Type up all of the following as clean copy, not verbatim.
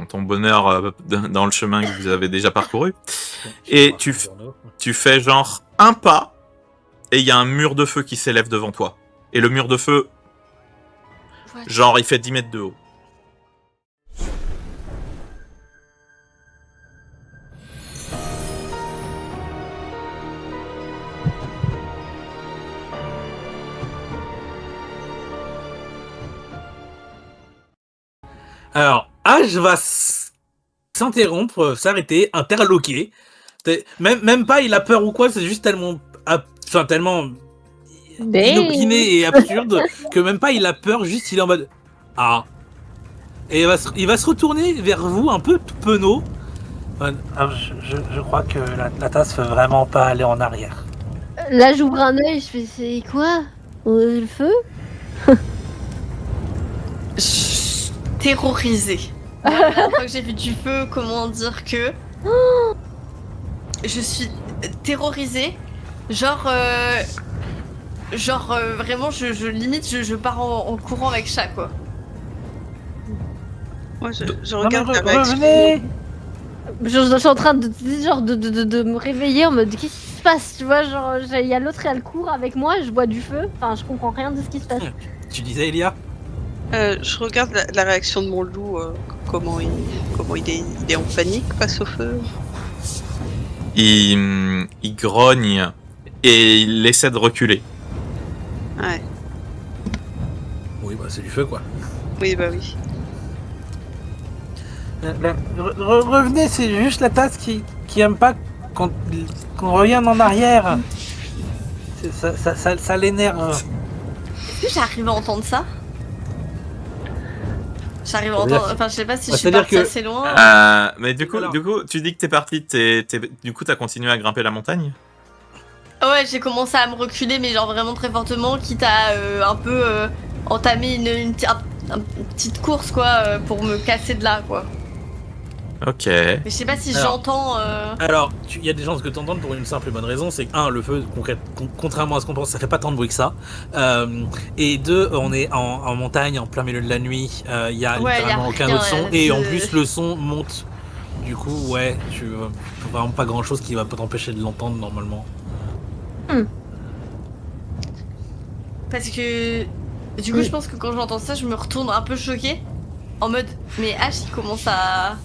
ton bonheur dans le chemin que vous avez déjà parcouru. Et tu fais genre un pas, et il y a un mur de feu qui s'élève devant toi. Et le mur de feu, genre, il fait 10 mètres de haut. Alors, Ash va s'interrompre, s'arrêter, interloquer. Même pas, il a peur ou quoi, c'est juste tellement inopiné et absurde que même pas il a peur, juste il est en mode ah. Et il va se retourner vers vous un peu penaud. Je crois que la tasse veut vraiment pas aller en arrière. Là, j'ouvre un œil, je fais c'est quoi le feu? Terrorisée. La dernière fois que j'ai vu du feu, comment dire que je suis terrorisée. Genre vraiment, limite, je pars en courant avec chat, quoi. Moi, je regarde la Revenez. Je suis en train de me réveiller en mode qu'est-ce qui se passe, tu vois, genre il y a l'autre et elle court avec moi, je bois du feu, enfin je comprends rien de ce qui se passe. Tu disais Elia? Je regarde la réaction de mon loup, comment il est en panique face au feu. Il grogne et il essaie de reculer. Ouais. Oui, bah c'est du feu quoi. Oui, bah oui. Revenez, c'est juste la tasse qui aime pas qu'on revienne en arrière. Ça l'énerve. Est-ce que j'arrive à entendre ça? J'arrive à entendre. Enfin, je sais pas si je suis partie assez loin. Mais du coup, tu dis que t'es parti. Du coup, t'as continué à grimper la montagne? Ouais, j'ai commencé à me reculer, mais genre vraiment très fortement, quitte à un peu entamer une petite course, quoi, pour me casser de là, quoi. Ok. Mais je sais pas si j'entends. Alors, il y a des chances que t'entendes pour une simple et bonne raison, c'est que le feu, contrairement à ce qu'on pense, ça fait pas tant de bruit que ça. Et deux, on est en montagne, en plein milieu de la nuit, il y a littéralement aucun autre son, et en plus le son monte. Du coup, ouais, vraiment pas grand chose qui va t'empêcher de l'entendre normalement. Parce que du coup, je pense que quand j'entends ça, je me retourne un peu choquée, en mode mais Ash, il commence à.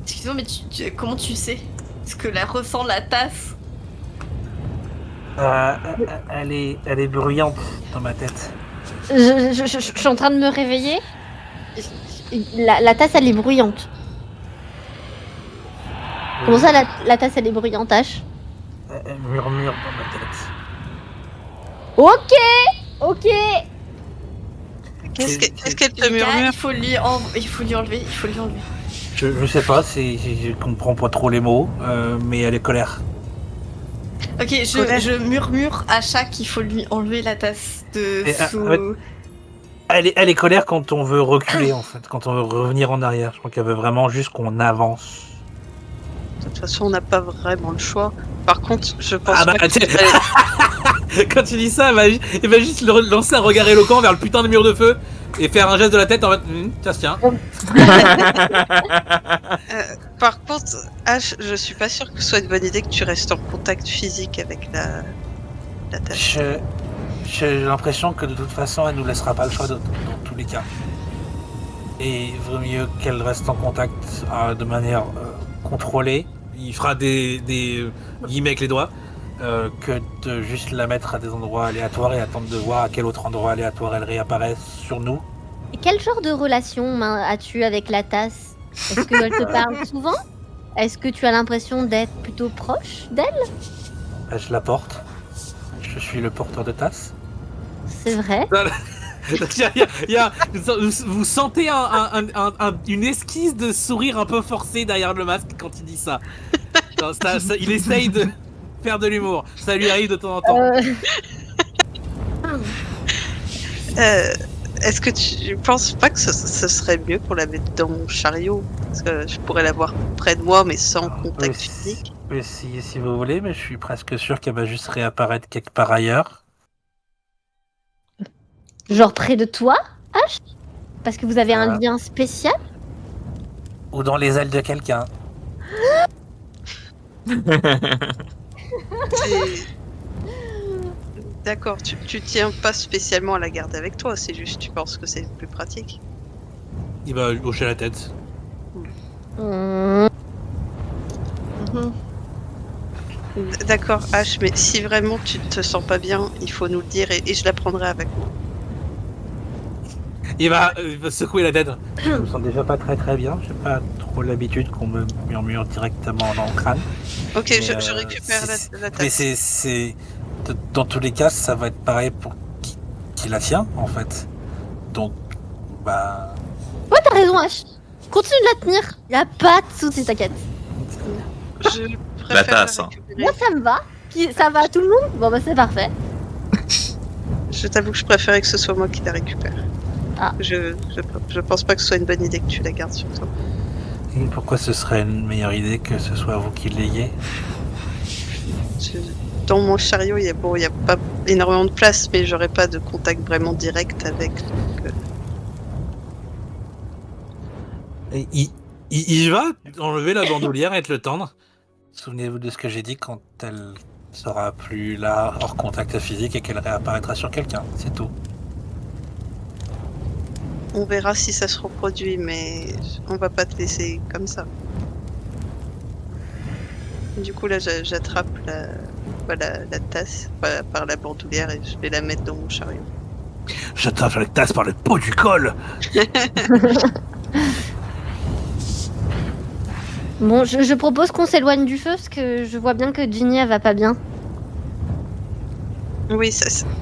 Excuse-moi, mais comment tu sais ce que la ressent la tasse? Elle est bruyante dans ma tête. Je suis en train de me réveiller. La tasse elle est bruyante. Comment ça la tasse elle est bruyante, H? Elle murmure dans ma tête. Ok. Qu'est-ce qu'elle te murmure? Il faut lui enlever. Je sais pas, je comprends pas trop les mots, mais elle est colère. Ok, je murmure à chat qu'il faut lui enlever la tasse de sous. Elle est colère quand on veut reculer en fait, quand on veut revenir en arrière. Je crois qu'elle veut vraiment juste qu'on avance. De toute façon, on n'a pas vraiment le choix. Par contre, je pense Quand tu dis ça, il va juste lancer un regard éloquent vers le putain de mur de feu et faire un geste de la tête en mode tiens. Par contre, Ash, je suis pas sûre que ce soit une bonne idée que tu restes en contact physique avec la tasse. J'ai l'impression que de toute façon, elle nous laissera pas le choix dans tous les cas. Et il vaut mieux qu'elle reste en contact de manière contrôlée. Il fera des guillemets avec les doigts. Que de juste la mettre à des endroits aléatoires et attendre de voir à quel autre endroit aléatoire elle réapparaît sur nous. Et quel genre de relation as-tu avec la tasse? Est-ce qu'elle te parle souvent? Est-ce que tu as l'impression d'être plutôt proche d'elle? Je la porte. Je suis le porteur de tasse. C'est vrai. Vous sentez une esquisse de sourire un peu forcé derrière le masque quand il dit ça. Il essaye de faire de l'humour. Ça lui arrive de temps en temps. Est-ce que tu penses pas que ce serait mieux qu'on la mette dans mon chariot? Parce que je pourrais l'avoir près de moi mais sans contact physique. Si vous voulez, mais je suis presque sûr qu'elle va juste réapparaître quelque part ailleurs. Genre près de toi, H? Parce que vous avez un lien spécial? Ou dans les ailes de quelqu'un. D'accord, tu tiens pas spécialement à la garder avec toi, c'est juste tu penses que c'est plus pratique. Il va hocher la tête. Mmh. D'accord, H, mais si vraiment tu te sens pas bien, il faut nous le dire et je la prendrai avec moi. Il va secouer la tête. Je me sens déjà pas très bien. J'ai pas trop l'habitude qu'on me murmure directement dans le crâne. Ok, Mais, je récupère la Mais tasse. dans tous les cas, ça va être pareil pour qui la tient, en fait. Donc, bah... Ouais, t'as raison, H. Continue de la tenir. Y'a pas de soucis, t'inquiète. Je préfère tasse, la hein. récupérer. Moi, ça me va. Puis, ça va à tout le monde? Bon, bah, c'est parfait. Je t'avoue que je préférais que ce soit moi qui la récupère. Ah. Je pense pas que ce soit une bonne idée que tu la gardes sur toi. Et pourquoi ce serait une meilleure idée que ce soit vous qui l'ayez? Dans mon chariot, il y a pas énormément de place, mais j'aurais pas de contact vraiment direct avec. Donc, Il va enlever la bandoulière et te le tendre. Souvenez-vous de ce que j'ai dit quand elle sera plus là, hors contact physique, et qu'elle réapparaîtra sur quelqu'un, c'est tout. on verra si ça se reproduit, mais on va pas te laisser comme ça. Du coup, là, j'attrape la tasse par la bandoulière et je vais la mettre dans mon chariot. J'attrape la tasse par le pot du col. Bon, je propose qu'on s'éloigne du feu, parce que je vois bien que Ginny, elle va pas bien. Oui,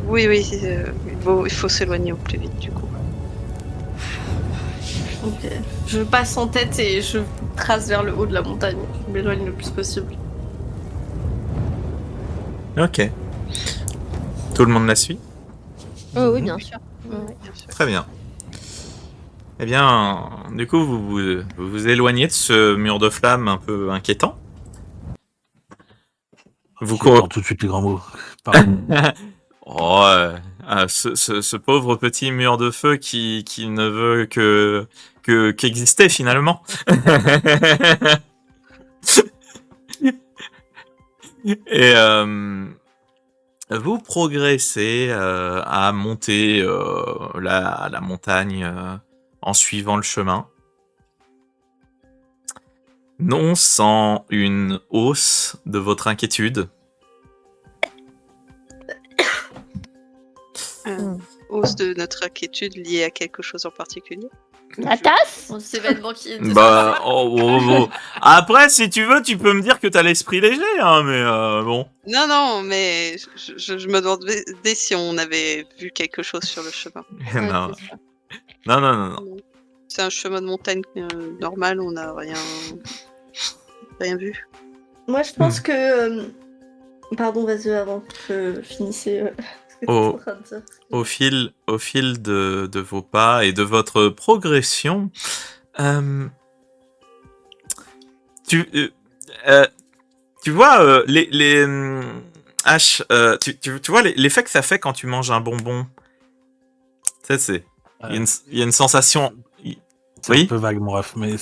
il faut s'éloigner au plus vite, du coup. Ok. Je passe en tête et je trace vers le haut de la montagne. Je m'éloigne le plus possible. Ok. Tout le monde la suit? Oh oui, bien sûr. Ouais. Bien sûr. Très bien. Eh bien, du coup, vous éloignez de ce mur de flammes un peu inquiétant. Vous courez. Tout de suite les grands mots. Pardon. Oh, ce pauvre petit mur de feu qui ne veut qu'exister finalement. Et vous progressez à monter la montagne en suivant le chemin. Non sans une hausse de votre inquiétude. Hausse de notre inquiétude liée à quelque chose en particulier. La tasse? Bon, cet événement qui est... Bah, oh. Après, si tu veux, tu peux me dire que t'as l'esprit léger, hein, mais bon. Non, mais je me demandais si on avait vu quelque chose sur le chemin. Non. c'est ça. Non. C'est un chemin de montagne normal, on n'a rien vu. Moi, je pense que... Pardon, vas-y, avant que je finissais ce que tu Oh. en train de dire. Au fil de vos pas et de votre progression, tu vois les H, tu vois l'effet que ça fait quand tu manges un bonbon. Tu sais, il y a une sensation. C'est Oui. un peu vague, mon ref, mais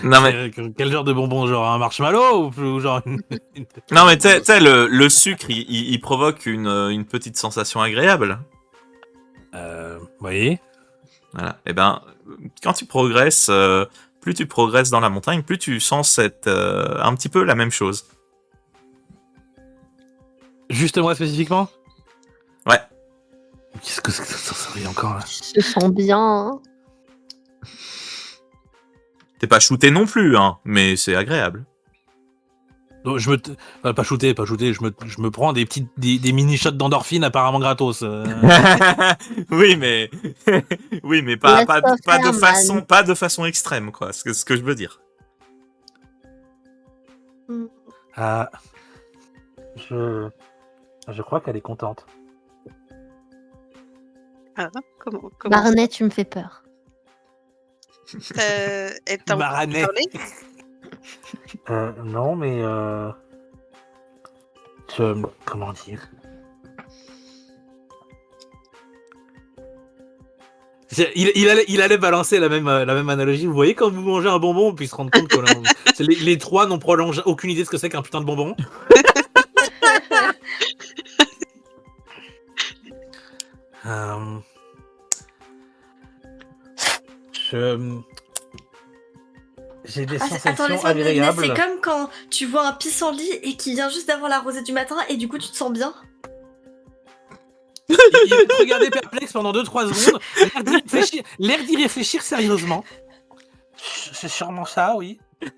Non mais quel genre de bonbon, genre un marshmallow ou genre Non mais tu sais le sucre il provoque une petite sensation agréable. Oui. Voilà. Et ben quand tu progresses, plus tu progresses dans la montagne, plus tu sens un petit peu la même chose. Juste moi spécifiquement? Ouais. Qu'est-ce que ça serait encore là? Je sens bien. Hein. T'es pas shooté non plus, hein, mais c'est agréable. Donc, pas shooter, je me prends des mini shots d'endorphine apparemment gratos. oui, mais pas de façon extrême, quoi. C'est ce que je veux dire. Ah, je crois qu'elle est contente. Ah, comment Barney, tu me fais peur. Elle t'a entendu Maranais. parler? Non, mais comment dire? Il allait balancer la même analogie. Vous voyez quand vous mangez un bonbon, puis se rendre compte que les trois n'ont probablement aucune idée de ce que c'est qu'un putain de bonbon. J'ai des sensations attends, laisse-moi agréables. deviner, c'est comme quand tu vois un pissenlit et qui vient juste d'avoir la rosée du matin et du coup tu te sens bien. Il va te regarder perplexe pendant 2-3 secondes, l'air d'y réfléchir sérieusement. C'est sûrement ça, oui. Ouais,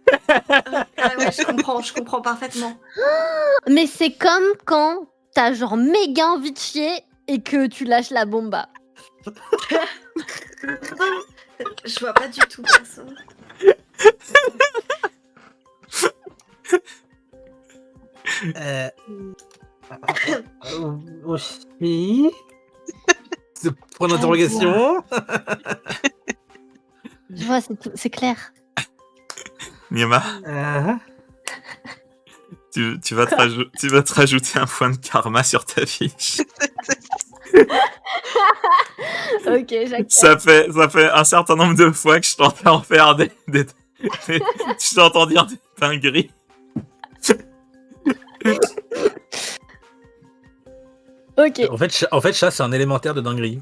je comprends parfaitement. Mais c'est comme quand t'as genre méga envie de chier et que tu lâches la bomba. Je vois pas du tout, perso. Aussi. Point d'interrogation. Je vois, c'est clair. Niama, tu vas te rajouter un point de karma sur ta fiche. Ok, j'accepte. Ça fait un certain nombre de fois que je t'entends faire je t'entends dire des dingueries. Ok. En fait, chat, c'est un élémentaire de dinguerie.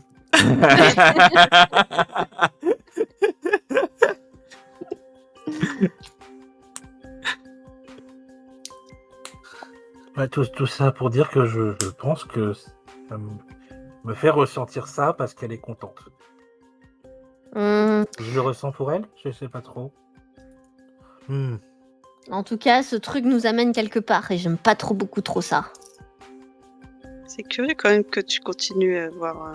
Ouais, tout ça pour dire que je pense que ça me fait ressentir ça parce qu'elle est contente. Je le ressens pour elle, je sais pas trop. En tout cas, ce truc nous amène quelque part et j'aime pas beaucoup trop ça. C'est curieux quand même que tu continues à avoir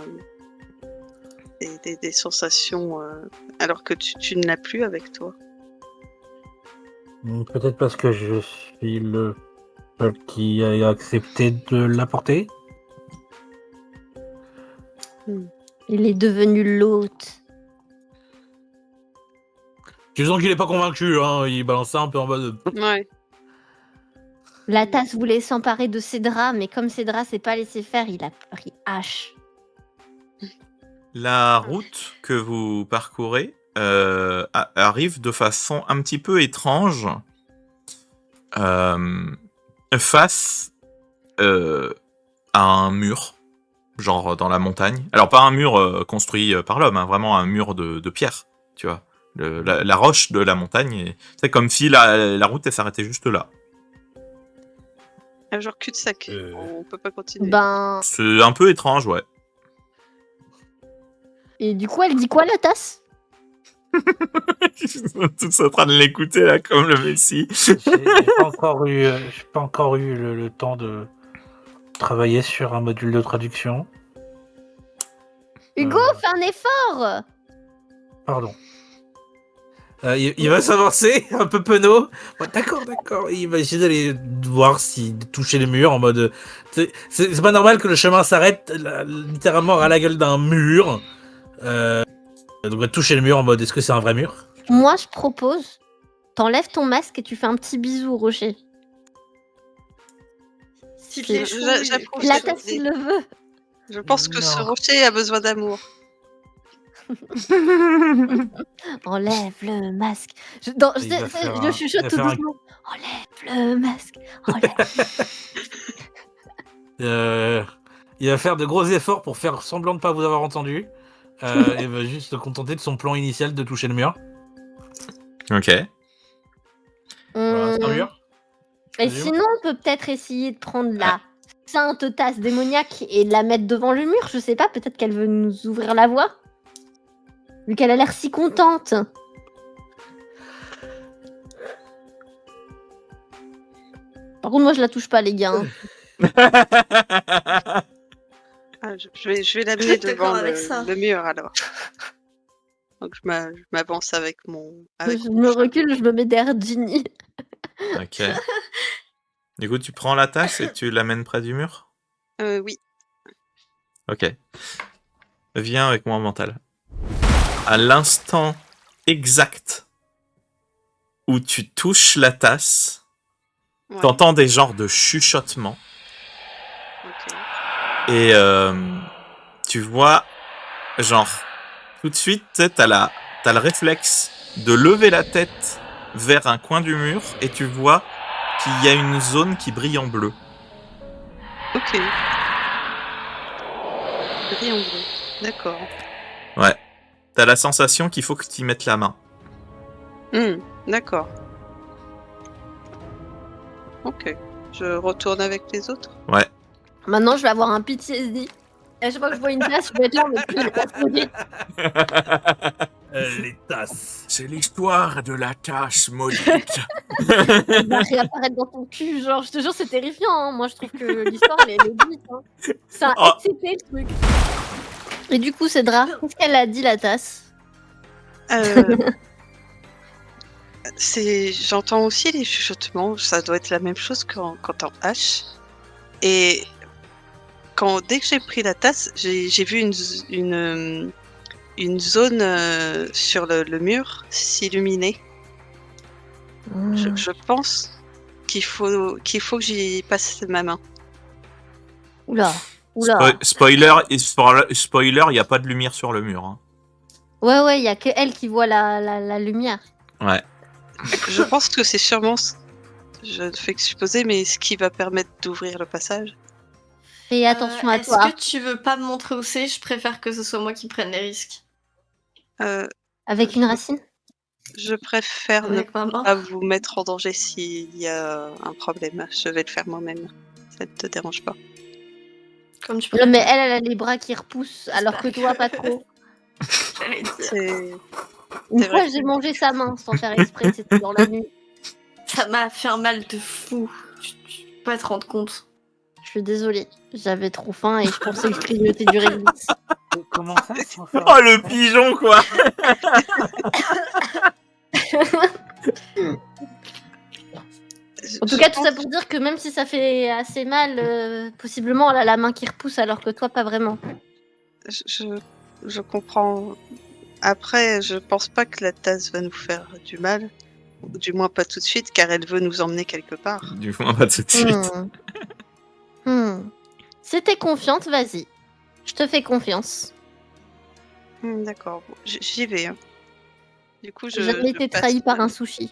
des sensations alors que tu ne l'as plus avec toi. Peut-être parce que je suis le seul qui a accepté de l'apporter. Il est devenu l'hôte. Tu sens qu'il est pas convaincu, hein. Il balance ça un peu en mode. Ouais. La tasse voulait s'emparer de Cédra, mais comme Cédra s'est pas laissé faire, il a pris H. La route que vous parcourez arrive de façon un petit peu étrange face à un mur, genre dans la montagne. Alors pas un mur construit par l'homme, hein, vraiment un mur de pierre, tu vois. La roche de la montagne, c'est comme si la route elle s'arrêtait juste là. Genre cul-de-sac, on peut pas continuer. Ben... C'est un peu étrange, ouais. Et du coup, elle dit quoi, la tasse? Ils sont tous en train de l'écouter, là, comme le Messie. J'ai pas encore eu le temps de travailler sur un module de traduction. Hugo, fais un effort! Pardon. Il va s'avancer, un peu penaud. Ouais, d'accord. Il va essayer d'aller voir si toucher les murs en mode. C'est pas normal que le chemin s'arrête littéralement à la gueule d'un mur. Donc va toucher le mur en mode est-ce que c'est un vrai mur? Moi, je propose, t'enlèves ton masque et tu fais un petit bisou au rocher. Si les j'approuve La cette tasse, idée. il le veut. Je pense que Non. ce rocher a besoin d'amour. Enlève le masque. Je chuchote tout doucement. Enlève le masque. Il va faire de gros efforts pour faire semblant de pas vous avoir entendu. Et va juste se contenter de son plan initial de toucher le mur. Ok. Voilà, c'est un mur. Et sinon, on peut peut-être essayer de prendre la sainte tasse démoniaque et de la mettre devant le mur. Je sais pas, peut-être qu'elle veut nous ouvrir la voie. Vu qu'elle a l'air si contente. Par contre, moi, je la touche pas, les gars. Hein. Je vais l'amener devant avec ça. le mur alors. Donc je m'avance avec mon. Je me recule, je me mets derrière Ginny. Ok. Du coup, tu prends la tasse et tu l'amènes près du mur? Oui. Ok. Viens avec moi en mental. À l'instant exact où tu touches la tasse, Ouais. t'entends des genres de chuchotements. Ok. Et tu vois, genre, tout de suite, tu sais, t'as le réflexe de lever la tête vers un coin du mur et tu vois qu'il y a une zone qui brille en bleu. Ok. Brille en bleu. D'accord. Ouais. T'as la sensation qu'il faut que tu y mettes la main. D'accord. Ok. Je retourne avec les autres. Ouais. Maintenant, je vais avoir un PTSD. Et à chaque fois que je vois une tasse, je vais être là, mais plus, je vais pas se maudite. Les tasses. C'est l'histoire de la tasse maudite. Elle va réapparaître dans ton cul, genre, je te jure, c'est terrifiant. Hein. Moi, je trouve que l'histoire, elle est maudite. Hein. C'est un Oh. excité, le truc. Et du coup, Cédra, qu'est-ce qu'elle a dit, la tasse? J'entends aussi les chuchotements. Ça doit être la même chose qu'en H. Et dès que j'ai pris la tasse, j'ai vu une zone sur le mur s'illuminer. Je pense qu'il faut que j'y passe ma main. Oula. Spoiler, il n'y a pas de lumière sur le mur. Hein. Ouais, il y a que elle qui voit la lumière. Ouais. Je pense que c'est sûrement, je ne fais que supposer, mais ce qui va permettre d'ouvrir le passage. Fais attention à toi. Est-ce que tu veux pas me montrer où c'est? Je préfère que ce soit moi qui prenne les risques. Avec une racine? Je préfère Avec ma main. ne pas vous mettre en danger s'il y a un problème. Je vais le faire moi-même. Ça ne te dérange pas. Comme tu Non, mais elle a les bras qui repoussent, alors que toi, pas trop. J'allais dire. Une C'est fois, vrai. j'ai mangé sa main sans faire exprès, c'était dans la nuit. Ça m'a fait un mal de fou. Tu peux pas te rendre compte. Je suis désolée, j'avais trop faim et je pensais que je grignotais du réglisse. Comment ça sans faire Oh, le pigeon, quoi. En tout cas, tout ça pour dire que même si ça fait assez mal, possiblement elle a la main qui repousse alors que toi, pas vraiment. Je comprends. Après, je pense pas que la tasse va nous faire du mal. Du moins pas tout de suite, car elle veut nous emmener quelque part. Du moins, pas tout de suite. Si t'es confiante, vas-y. Je te fais confiance. D'accord, bon, j'y vais. Hein. Du coup, J'ai jamais été trahie par un sushi.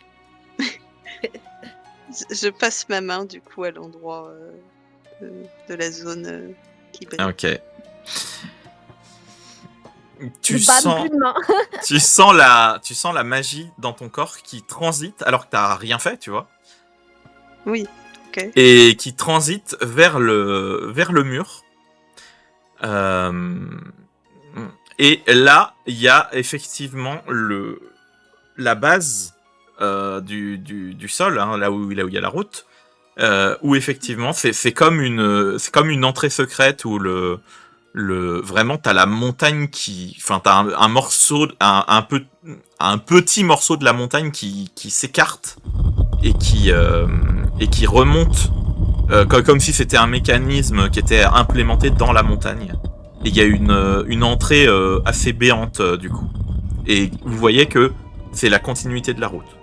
Je passe ma main du coup à l'endroit de la zone qui brille. Ok. Plus de main. Tu sens la magie dans ton corps qui transite alors que t'as rien fait, tu vois. Oui, ok. Et qui transite vers le mur. Et là, il y a effectivement la base du sol, hein, là où il y a la route, où effectivement c'est comme une entrée secrète où vraiment t'as la montagne t'as un morceau, un petit morceau de la montagne qui s'écarte et qui remonte comme si c'était un mécanisme qui était implémenté dans la montagne. Et il y a une entrée assez béante du coup. Et vous voyez que c'est la continuité de la route.